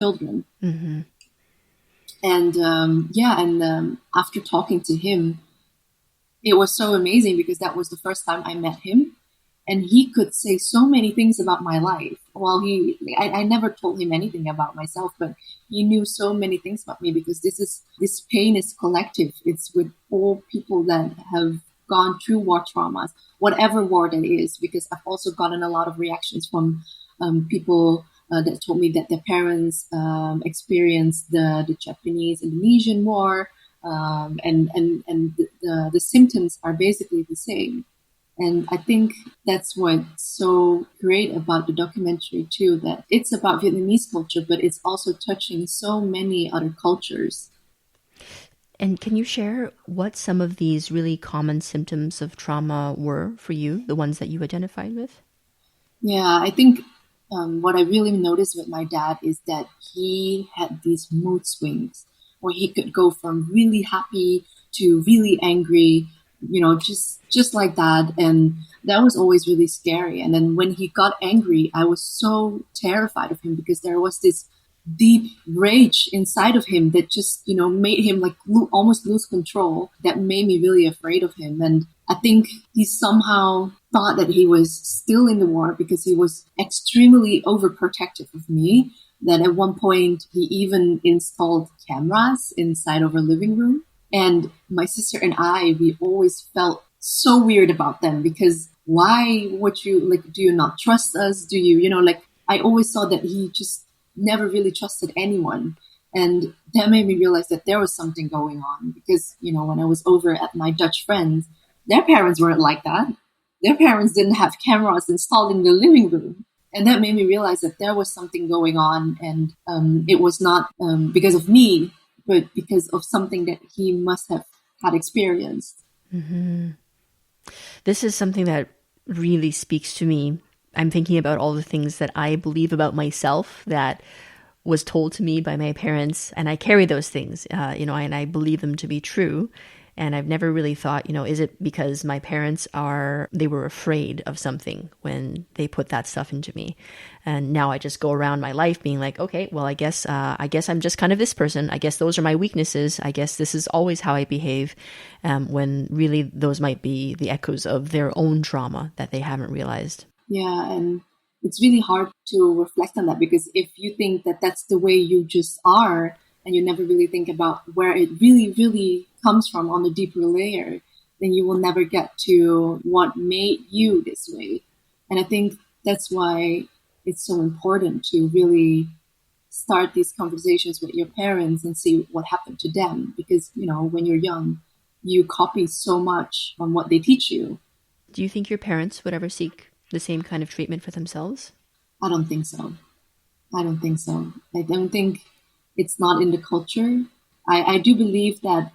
children. Mm-hmm. And after talking to him, it was so amazing because that was the first time I met him. And he could say so many things about my life. Well, I never told him anything about myself, but he knew so many things about me because this pain is collective. It's with all people that have gone through war traumas, whatever war that is, because I've also gotten a lot of reactions from people that told me that their parents experienced the Japanese Indonesian war, and the symptoms are basically the same. And I think that's what's so great about the documentary too, that it's about Vietnamese culture, but it's also touching so many other cultures. And can you share what some of these really common symptoms of trauma were for you, the ones that you identified with? Yeah, I think what I really noticed with my dad is that he had these mood swings where he could go from really happy to really angry, just like that. And that was always really scary. And then when he got angry, I was so terrified of him because there was this deep rage inside of him that just, made him like almost lose control. That made me really afraid of him. And I think he somehow thought that he was still in the war because he was extremely overprotective of me. That at one point he even installed cameras inside of our living room. And my sister and I, we always felt so weird about them because why would you, do you not trust us? Do you, I always saw that he just never really trusted anyone. And that made me realize that there was something going on because, when I was over at my Dutch friends, their parents weren't like that. Their parents didn't have cameras installed in the living room. And that made me realize that there was something going on. And it was not because of me, but because of something that he must have had experienced. Mm-hmm. This is something that really speaks to me. I'm thinking about all the things that I believe about myself that was told to me by my parents, and I carry those things, and I believe them to be true. And I've never really thought, is it because my parents they were afraid of something when they put that stuff into me? And now I just go around my life being like, okay, well, I guess I'm just kind of this person. I guess those are my weaknesses. I guess this is always how I behave. When really those might be the echoes of their own trauma that they haven't realized. Yeah. And it's really hard to reflect on that because if you think that that's the way you just are, and you never really think about where it really, really comes from on a deeper layer, then you will never get to what made you this way. And I think that's why it's so important to really start these conversations with your parents and see what happened to them. Because, when you're young, you copy so much from what they teach you. Do you think your parents would ever seek the same kind of treatment for themselves? I don't think so. I don't think it's not in the culture. I do believe that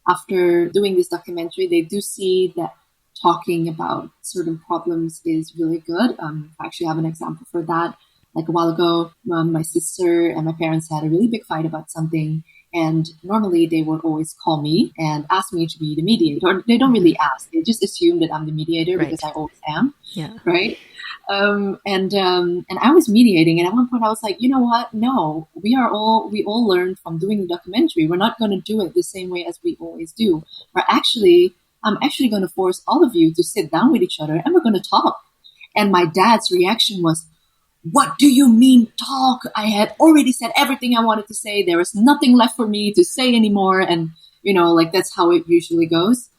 after doing this documentary, they do see that talking about certain problems is really good. I actually have an example for that. Like a while ago, my sister and my parents had a really big fight about something. And normally they would always call me and ask me to be the mediator. They don't really ask. They just assume that I'm the mediator because I always am. Yeah. Right. And I was mediating, and at one point I was like, you know what? No, we all learned from doing the documentary. We're not going to do it the same way as we always do. I'm actually going to force all of you to sit down with each other and we're going to talk. And my dad's reaction was, what do you mean talk? I had already said everything I wanted to say. There was nothing left for me to say anymore. And, that's how it usually goes.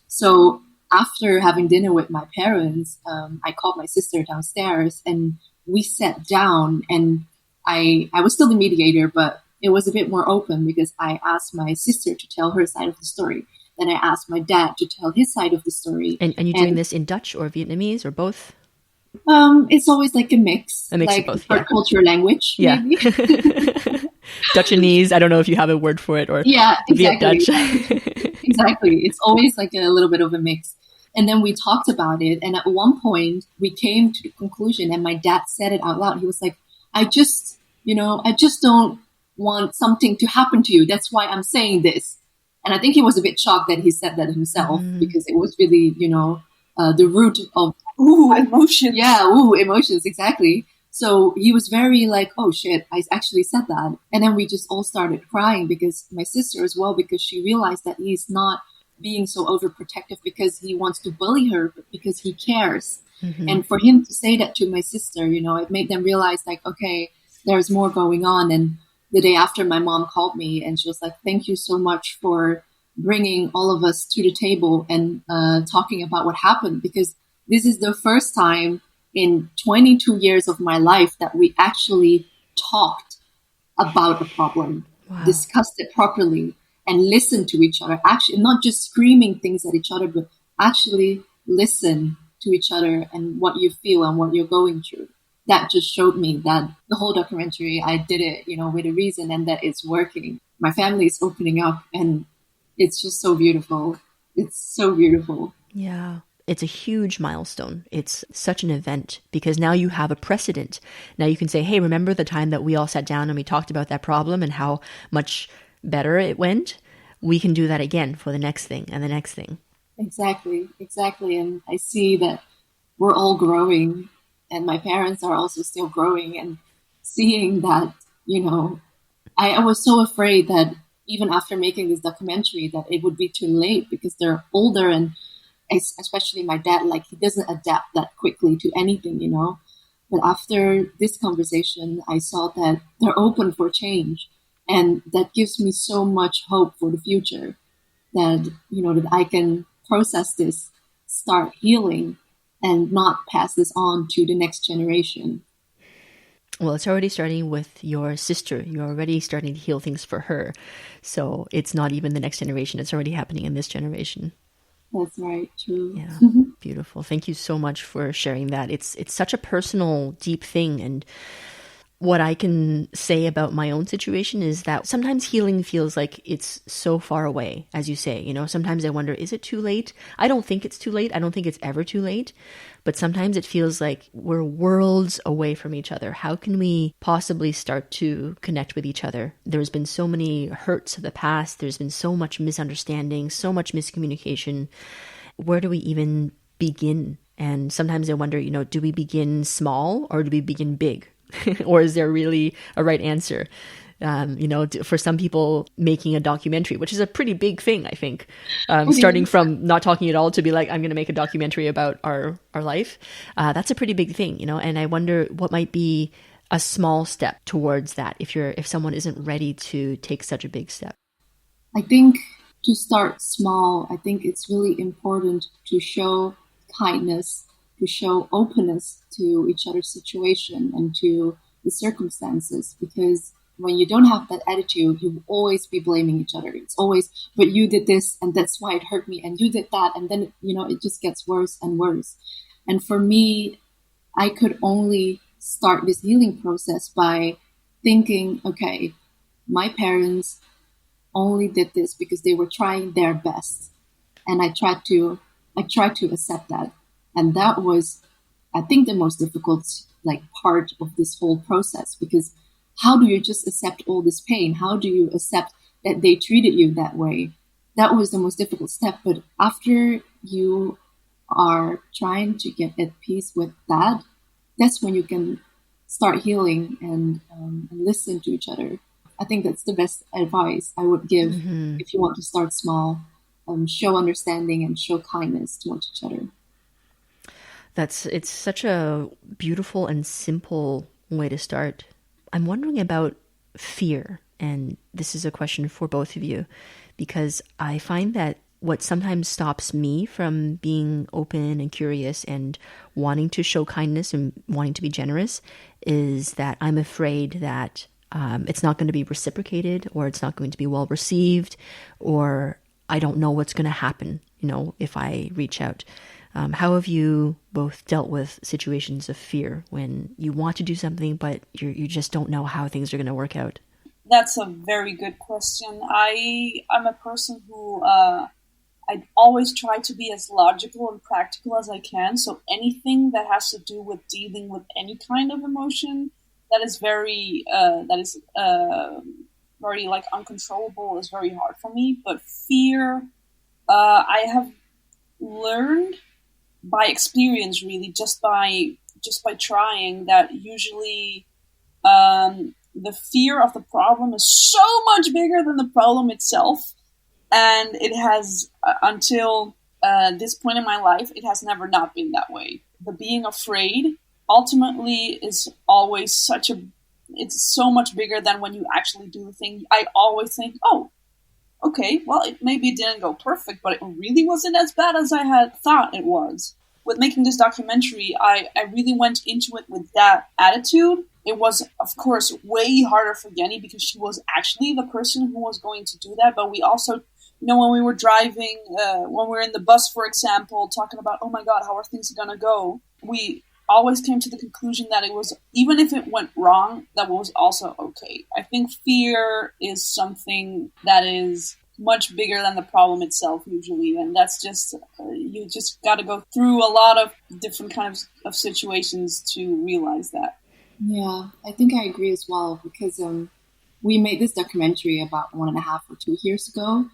So after having dinner with my parents, I called my sister downstairs and we sat down, and I was still the mediator, but it was a bit more open because I asked my sister to tell her side of the story. Then I asked my dad to tell his side of the story. And you're doing this in Dutch or Vietnamese or both? It's always like a mix of both, yeah. Culture, language, yeah. maybe. Dutchanese, I don't know if you have a word for it, or yeah, exactly. Viet Dutch. Exactly. It's always like a little bit of a mix. And then we talked about it. And at one point we came to the conclusion, and my dad said it out loud. He was like, I just don't want something to happen to you. That's why I'm saying this. And I think he was a bit shocked that he said that himself because it was really, the root of emotions. Yeah, emotions, exactly. So he was very like, oh shit, I actually said that. And then we just all started crying because my sister as well, because she realized that he's not being so overprotective because he wants to bully her, but because he cares. Mm-hmm. And for him to say that to my sister, it made them realize like, okay, there's more going on. And the day after, my mom called me and she was like, thank you so much for bringing all of us to the table and talking about what happened, because this is the first time in 22 years of my life that we actually talked about the problem, Wow. discussed it properly, and listened to each other. Actually, not just screaming things at each other, but actually listen to each other and what you feel and what you're going through. That just showed me that the whole documentary, I did it, with a reason, and that it's working. My family is opening up, and it's just so beautiful. It's so beautiful. Yeah. It's a huge milestone. It's such an event because now you have a precedent. Now you can say, hey, remember the time that we all sat down and we talked about that problem and how much better it went? We can do that again for the next thing and the next thing. Exactly, exactly. And I see that we're all growing, and my parents are also still growing, and seeing that, I was so afraid that even after making this documentary, that it would be too late because they're older, and especially my dad, like he doesn't adapt that quickly to anything. But after this conversation, I saw that they're open for change, and that gives me so much hope for the future, that that I can process this, start healing, and not pass this on to the next generation. Well, it's already starting with your sister. You're already starting to heal things for her. So it's not even the next generation. It's already happening in this generation. That's right, true. Yeah. Beautiful. Thank you so much for sharing that. It's such a personal, deep thing, and what I can say about my own situation is that sometimes healing feels like it's so far away, as you say. Sometimes I wonder, is it too late? I don't think it's too late. I don't think it's ever too late. But sometimes it feels like we're worlds away from each other. How can we possibly start to connect with each other? There's been so many hurts of the past. There's been so much misunderstanding, so much miscommunication. Where do we even begin? And sometimes I wonder, do we begin small or do we begin big? Or is there really a right answer? For some people, making a documentary, which is a pretty big thing, I think, It starting is. from not talking at all to be like, I'm going to make a documentary about our life. That's a pretty big thing, and I wonder what might be a small step towards that if someone isn't ready to take such a big step. I think to start small, I think it's really important to show kindness, to show openness to each other's situation and to the circumstances. Because when you don't have that attitude, you will always be blaming each other. It's always, but you did this and that's why it hurt me, and you did that. And then, it just gets worse and worse. And for me, I could only start this healing process by thinking, okay, my parents only did this because they were trying their best, and I tried to accept that. And that was, I think, the most difficult like part of this whole process, because how do you just accept all this pain? How do you accept that they treated you that way? That was the most difficult step. But after you are trying to get at peace with that, that's when you can start healing and listen to each other. I think that's the best advice I would give Mm-hmm. if you want to start small. Show understanding and show kindness towards each other. It's such a beautiful and simple way to start. I'm wondering about fear, and this is a question for both of you, because I find that what sometimes stops me from being open and curious and wanting to show kindness and wanting to be generous is that I'm afraid that it's not going to be reciprocated, or it's not going to be well received, or I don't know what's going to happen, if I reach out. How have you both dealt with situations of fear when you want to do something, but you just don't know how things are going to work out? That's a very good question. I'm a person who I always try to be as logical and practical as I can. So anything that has to do with dealing with any kind of emotion that is very like uncontrollable is very hard for me. But fear, I have learned by experience, really, just by just by trying that usually the fear of the problem is so much bigger than the problem itself. And it has, until this point in my life, it has never not been that way. The being afraid ultimately is always it's so much bigger than when you actually do the thing. I always think, oh, okay, well, maybe it didn't go perfect, but it really wasn't as bad as I had thought it was. With making this documentary, I really went into it with that attitude. It was, of course, way harder for Yennhi because she was actually the person who was going to do that. But we also, when we were driving, when we were in the bus, for example, talking about, oh my God, how are things going to go? We always came to the conclusion that it was, even if it went wrong, that was also okay. I think fear is something that is much bigger than the problem itself usually, and that's just you just got to go through a lot of different kinds of situations to realize that. Yeah, I think I agree as well because we made this documentary about 1.5 or 2 years ago,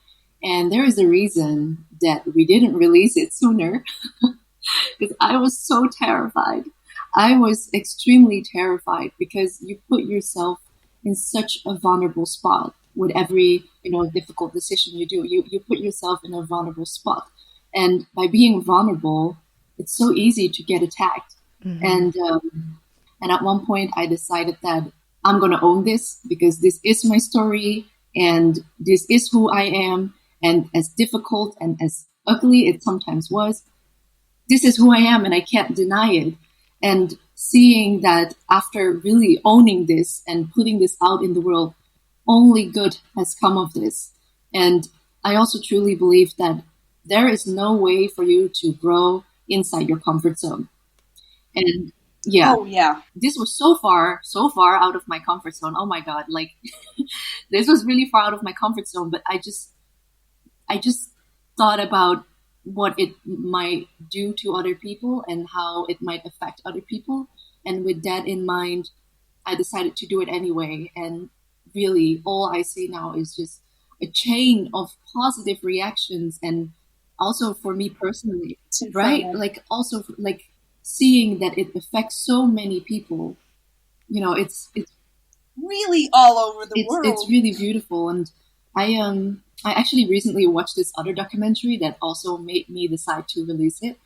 and there is a reason that we didn't release it sooner because I was so terrified. I was extremely terrified because you put yourself in such a vulnerable spot with every difficult decision you do. You put yourself in a vulnerable spot, and by being vulnerable, it's so easy to get attacked. And at one point, I decided that I'm going to own this because this is my story and this is who I am. And as difficult and as ugly it sometimes was, this is who I am and I can't deny it. And seeing that after really owning this and putting this out in the world, only good has come of this. And I also truly believe that there is no way for you to grow inside your comfort zone. And yeah. Oh, yeah. This was so far out of my comfort zone. Oh my God. Like this was really far out of my comfort zone, but I just thought about what it might do to other people and how it might affect other people. And with that in mind, I decided to do it anyway. And really all I see now is just a chain of positive reactions. And also for me personally, right? Like also like seeing that it affects so many people, it's really all over the world. It's really beautiful. And I actually recently watched this other documentary that also made me decide to release it.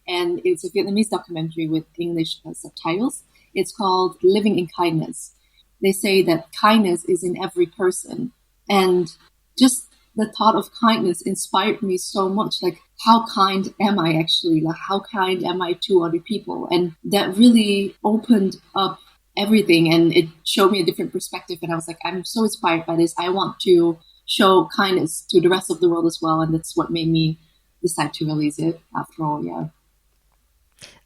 And it's a Vietnamese documentary with English subtitles. It's called Living in Kindness. They say that kindness is in every person. And just the thought of kindness inspired me so much. Like, how kind am I actually? Like, how kind am I to other people? And that really opened up everything and it showed me a different perspective. And I was like, I'm so inspired by this. I want to show kindness to the rest of the world as well. And that's what made me decide to release it after all. Yeah.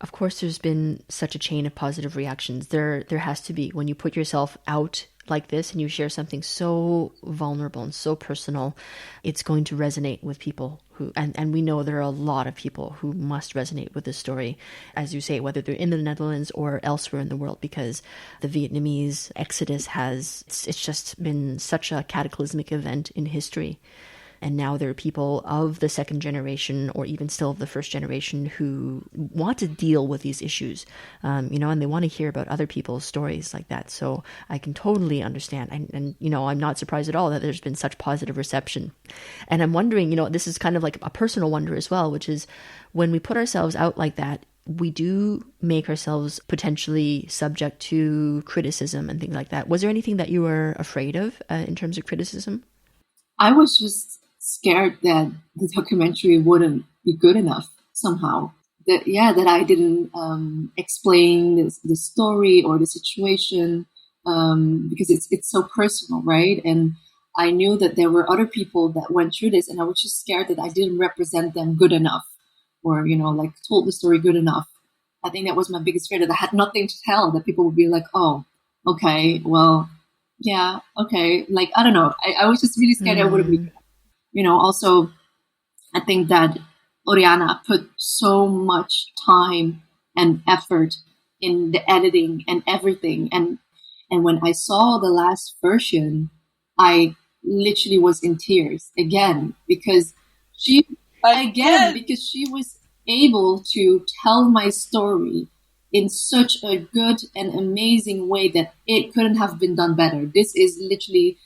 Of course, there's been such a chain of positive reactions. There has to be when you put yourself out like this and you share something so vulnerable and so personal, it's going to resonate with people who, and we know there are a lot of people who must resonate with this story, as you say, whether they're in the Netherlands or elsewhere in the world, because the Vietnamese exodus it's just been such a cataclysmic event in history. And now there are people of the second generation or even still of the first generation who want to deal with these issues, and they want to hear about other people's stories like that. So I can totally understand. And I'm not surprised at all that there's been such positive reception. And I'm wondering, this is kind of like a personal wonder as well, which is when we put ourselves out like that, we do make ourselves potentially subject to criticism and things like that. Was there anything that you were afraid of in terms of criticism? I was just scared that the documentary wouldn't be good enough somehow. That I didn't explain the story or the situation because it's so personal, right? And I knew that there were other people that went through this, and I was just scared that I didn't represent them good enough, or told the story good enough. I think that was my biggest fear, that I had nothing to tell. That people would be like, "Oh, okay, well, yeah, okay." Like I don't know. I was just really scared I wouldn't be. Also, I think that Orihana put so much time and effort in the editing and everything. And when I saw the last version, I literally was in tears again because she was able to tell my story in such a good and amazing way that it couldn't have been done better. This is literally